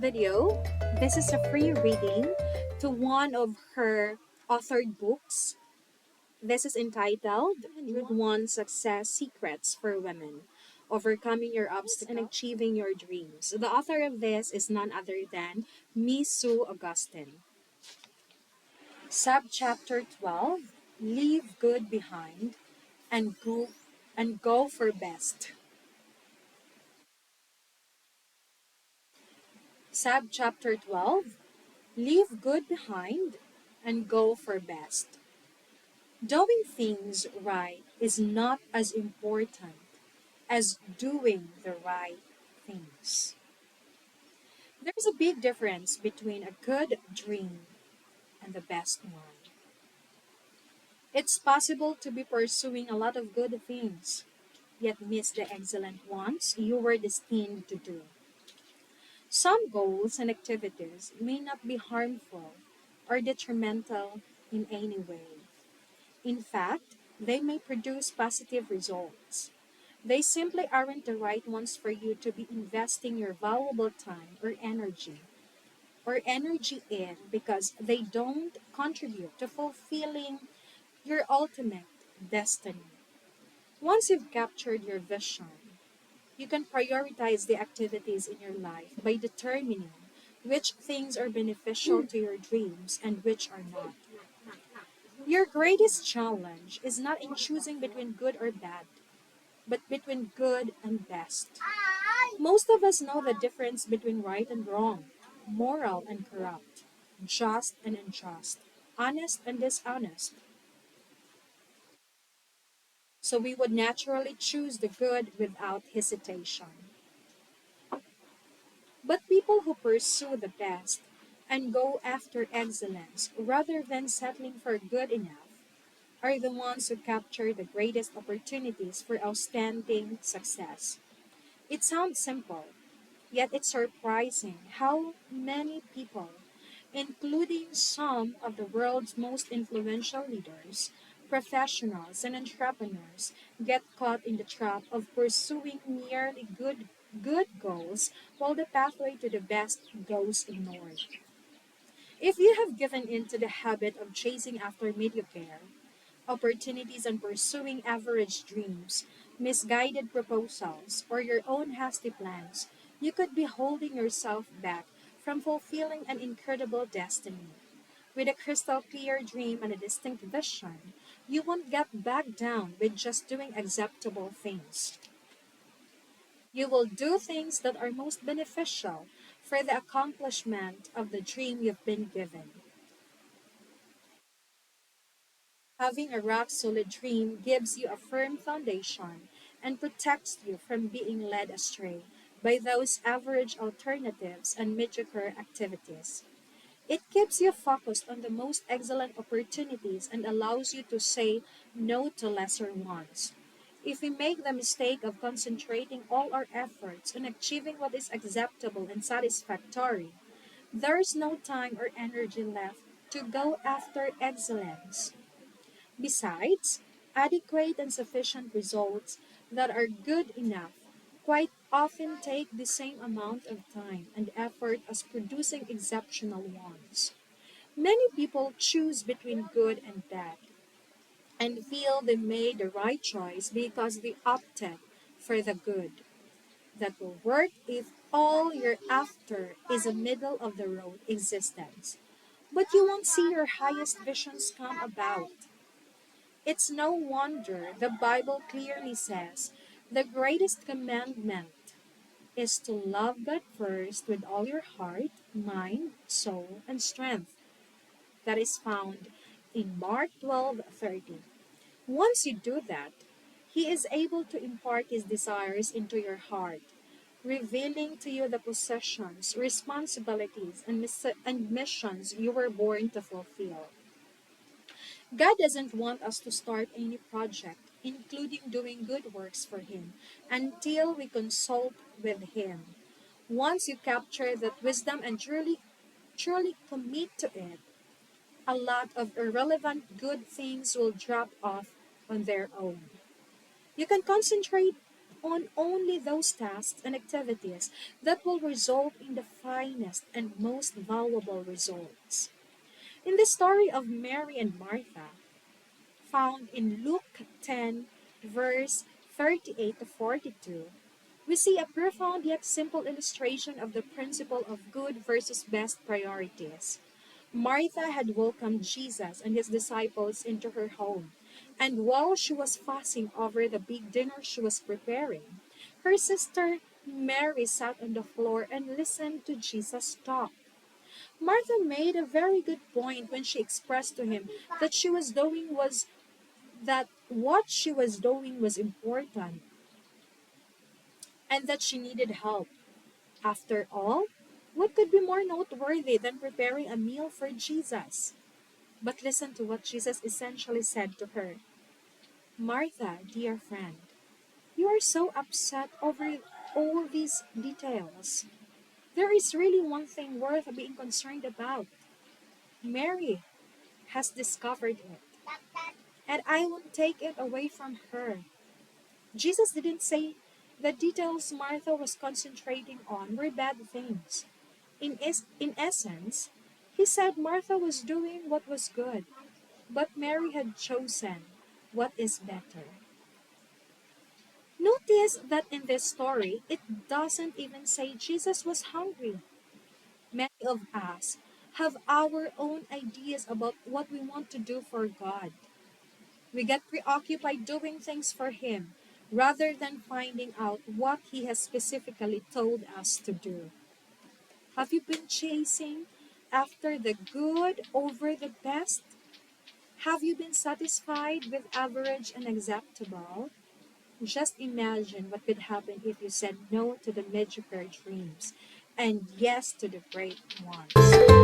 video. This is a free reading to one of her authored books. This is entitled 101 Success Secrets for Women, Overcoming Your Obstacles and Achieving Your Dreams. The author of this is none other than Miss Sue Augustine. Subchapter 12, Leave Good Behind and Go for Best. Subchapter 12, Leave Good Behind and Go for Best. Doing things right is not as important as doing the right things. There's a big difference between a good dream and the best one. It's possible to be pursuing a lot of good things, yet miss the excellent ones you were destined to do. Some goals and activities may not be harmful or detrimental in any way. In fact, they may produce positive results. They simply aren't the right ones for you to be investing your valuable time or energy in because they don't contribute to fulfilling your ultimate destiny. Once you've captured your vision, you can prioritize the activities in your life by determining which things are beneficial to your dreams and which are not. Your greatest challenge is not in choosing between good or bad, but between good and best. Most of us know the difference between right and wrong, moral and corrupt, just and unjust, honest and dishonest. So we would naturally choose the good without hesitation. But people who pursue the best and go after excellence rather than settling for good enough are the ones who capture the greatest opportunities for outstanding success. It sounds simple, yet it's surprising how many people, including some of the world's most influential leaders, professionals, and entrepreneurs, get caught in the trap of pursuing merely good goals while the pathway to the best goes ignored. If you have given in to the habit of chasing after mediocre opportunities and pursuing average dreams, misguided proposals, or your own hasty plans, you could be holding yourself back from fulfilling an incredible destiny. With a crystal clear dream and a distinct vision, you won't get back down with just doing acceptable things. You will do things that are most beneficial for the accomplishment of the dream you've been given. Having a rock solid dream gives you a firm foundation and protects you from being led astray by those average alternatives and mediocre activities. It keeps you focused on the most excellent opportunities and allows you to say no to lesser ones. If we make the mistake of concentrating all our efforts on achieving what is acceptable and satisfactory, there is no time or energy left to go after excellence. Besides, adequate and sufficient results that are good enough quite often take the same amount of time and effort as producing exceptional ones. Many people choose between good and bad and feel they made the right choice because they opted for the good. That will work if all you're after is a middle of the road existence. But you won't see your highest visions come about. It's no wonder the Bible clearly says the greatest commandment is to love God first with all your heart, mind, soul, and strength. That is found in Mark 12:30. Once you do that, He is able to impart His desires into your heart, revealing to you the possessions, responsibilities, and missions you were born to fulfill. God doesn't want us to start any project, including doing good works for Him, until we consult with Him. Once you capture that wisdom and truly commit to it, a lot of irrelevant good things will drop off on their own. You can concentrate on only those tasks and activities that will result in the finest and most valuable results. In the story of Mary and Martha, found in Luke 10, verse 38 to 42, we see a profound yet simple illustration of the principle of good versus best priorities. Martha had welcomed Jesus and his disciples into her home, and while she was fussing over the big dinner she was preparing, her sister Mary sat on the floor and listened to Jesus talk. Martha made a very good point when she expressed to him that she was doing was that what she was doing was important and that she needed help. After all, what could be more noteworthy than preparing a meal for Jesus? But listen to what Jesus essentially said to her. Martha, dear friend, you are so upset over all these details. There is really one thing worth being concerned about. Mary has discovered it, and I won't take it away from her. Jesus didn't say the details Martha was concentrating on were bad things. In essence, he said Martha was doing what was good, but Mary had chosen what is better. Notice that in this story, it doesn't even say Jesus was hungry. Many of us have our own ideas about what we want to do for God. We get preoccupied doing things for Him rather than finding out what He has specifically told us to do. Have you been chasing after the good over the best? Have you been satisfied with average and acceptable? Just imagine what could happen if you said no to the mediocre dreams and yes to the great ones.